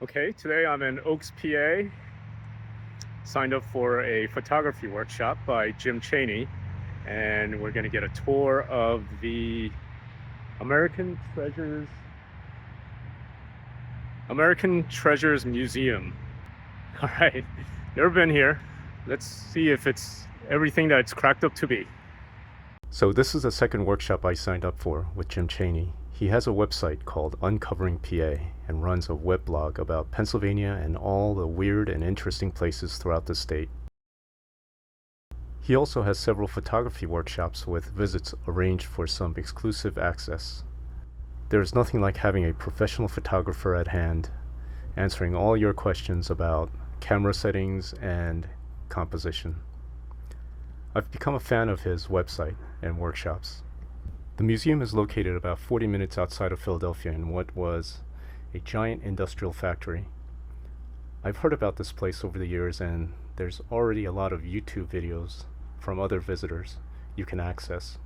Okay, today I'm in Oaks, PA. Signed up for a photography workshop by Jim Chaney, and we're going to get a tour of the American Treasures Museum. All right, never been here. Let's see if it's everything that it's cracked up to be. So this is the second workshop I signed up for with Jim Chaney. He has a website called Uncovering PA and runs a weblog about Pennsylvania and all the weird and interesting places throughout the state. He also has several photography workshops with visits arranged for some exclusive access. There is nothing like having a professional photographer at hand, answering all your questions about camera settings and composition. I've become a fan of his website and workshops. The museum is located about 40 minutes outside of Philadelphia in what was a giant industrial factory. I've heard about this place over the years, and there's already a lot of YouTube videos from other visitors you can access.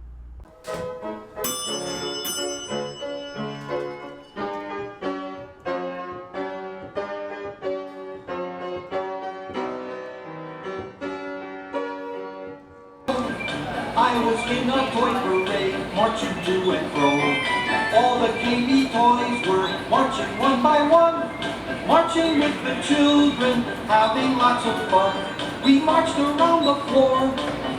I was in a toy parade, marching to and fro. All the KB toys were marching one by one, marching with the children, having lots of fun. We marched around the floor,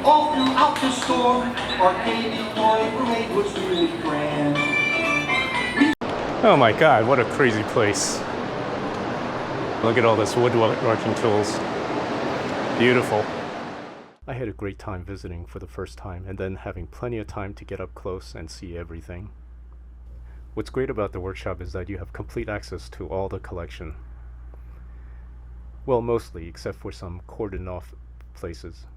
all throughout the store. Our KB toy parade was really grand. Oh my God, what a crazy place. Look at all this woodworking tools. Beautiful. I had a great time visiting for the first time and then having plenty of time to get up close and see everything. What's great about the workshop is that you have complete access to all the collection. Well, mostly, except for some cordoned off places.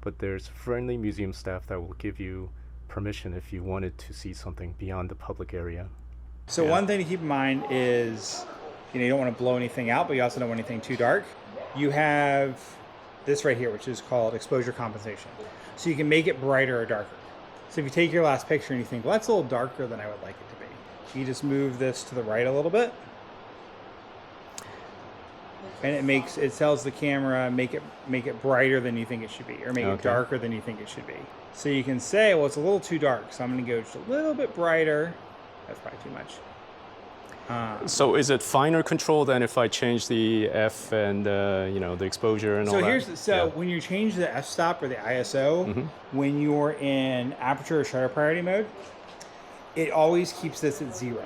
But there's friendly museum staff that will give you permission if you wanted to see something beyond the public area. So one thing to keep in mind is, you don't want to blow anything out, but you also don't want anything too dark. You have this right here, which is called exposure compensation. So you can make it brighter or darker. So if you take your last picture and you think, well, that's a little darker than I would like it to be, you just move this to the right a little bit. And it tells the camera, make it brighter than you think it should be, or make it darker than you think it should be. So you can say, well, it's a little too dark, so I'm going to go just a little bit brighter. That's probably too much. So is it finer control than if I change the F and the exposure and all that? When you change the f-stop or the ISO, when you're in aperture or shutter priority mode, it always keeps this at 0.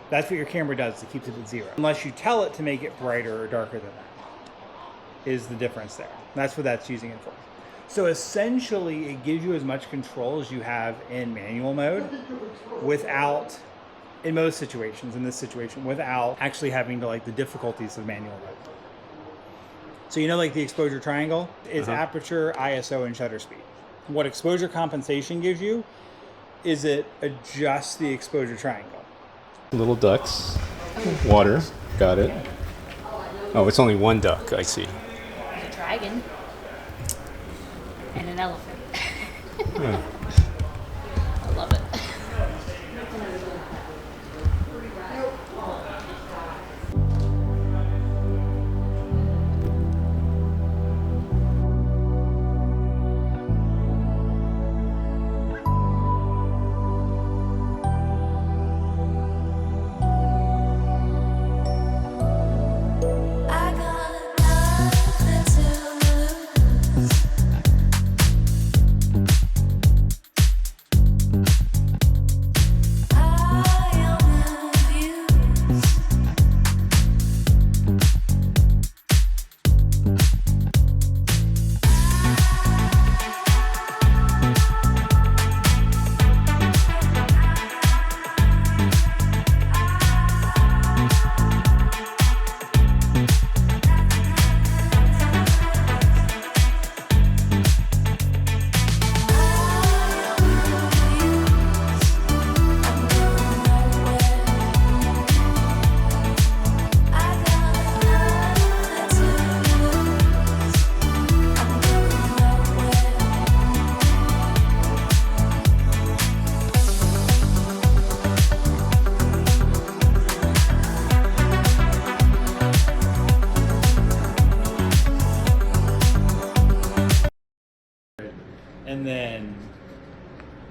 That's what your camera does, it keeps it at 0. Unless you tell it to make it brighter or darker than that, is the difference there. That's what that's using it for. So essentially, it gives you as much control as you have in manual mode without, in most situations, in this situation, without actually having to the difficulties of manual mode. So the exposure triangle is aperture, ISO, and shutter speed. What exposure compensation gives you is it adjusts the exposure triangle. Little ducks, water, got it. Oh, it's only one duck, I see. There's a dragon and an elephant. I love it. and then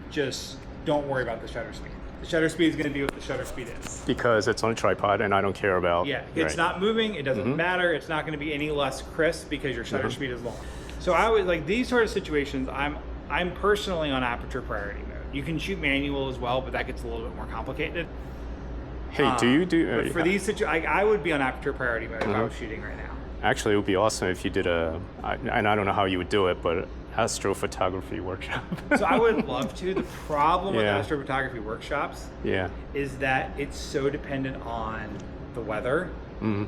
just don't worry about the shutter speed. The shutter speed is going to be what the shutter speed is. Because it's on a tripod and I don't care about. Yeah, it's right. not moving. It doesn't matter. It's not going to be any less crisp because your shutter speed is long. So I would like these sort of situations. I'm personally on aperture priority mode. You can shoot manual as well, but that gets a little bit more complicated. Hey, do you do? But for these situations, I would be on aperture priority mode if I was shooting right now. Actually, it would be awesome if you did and I don't know how you would do it, but astrophotography workshop. So I would love to. The problem with Yeah. astrophotography workshops Yeah. is that it's so dependent on the weather. Mm-hmm.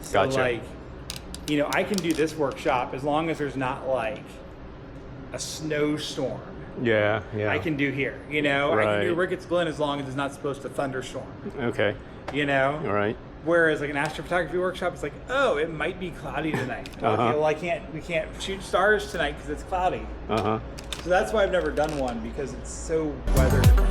So Gotcha. like, you know, I can do this workshop as long as there's not like a snowstorm. Yeah. Yeah. I can do here, you know. I can do Right. Ricketts Glen as long as it's not supposed to thunderstorm, Okay. you know. All right. Whereas like an astrophotography workshop, it's like, oh, it might be cloudy tonight. Okay, well we can't shoot stars tonight because it's cloudy. Uh huh. So that's why I've never done one, because it's so weather dependent.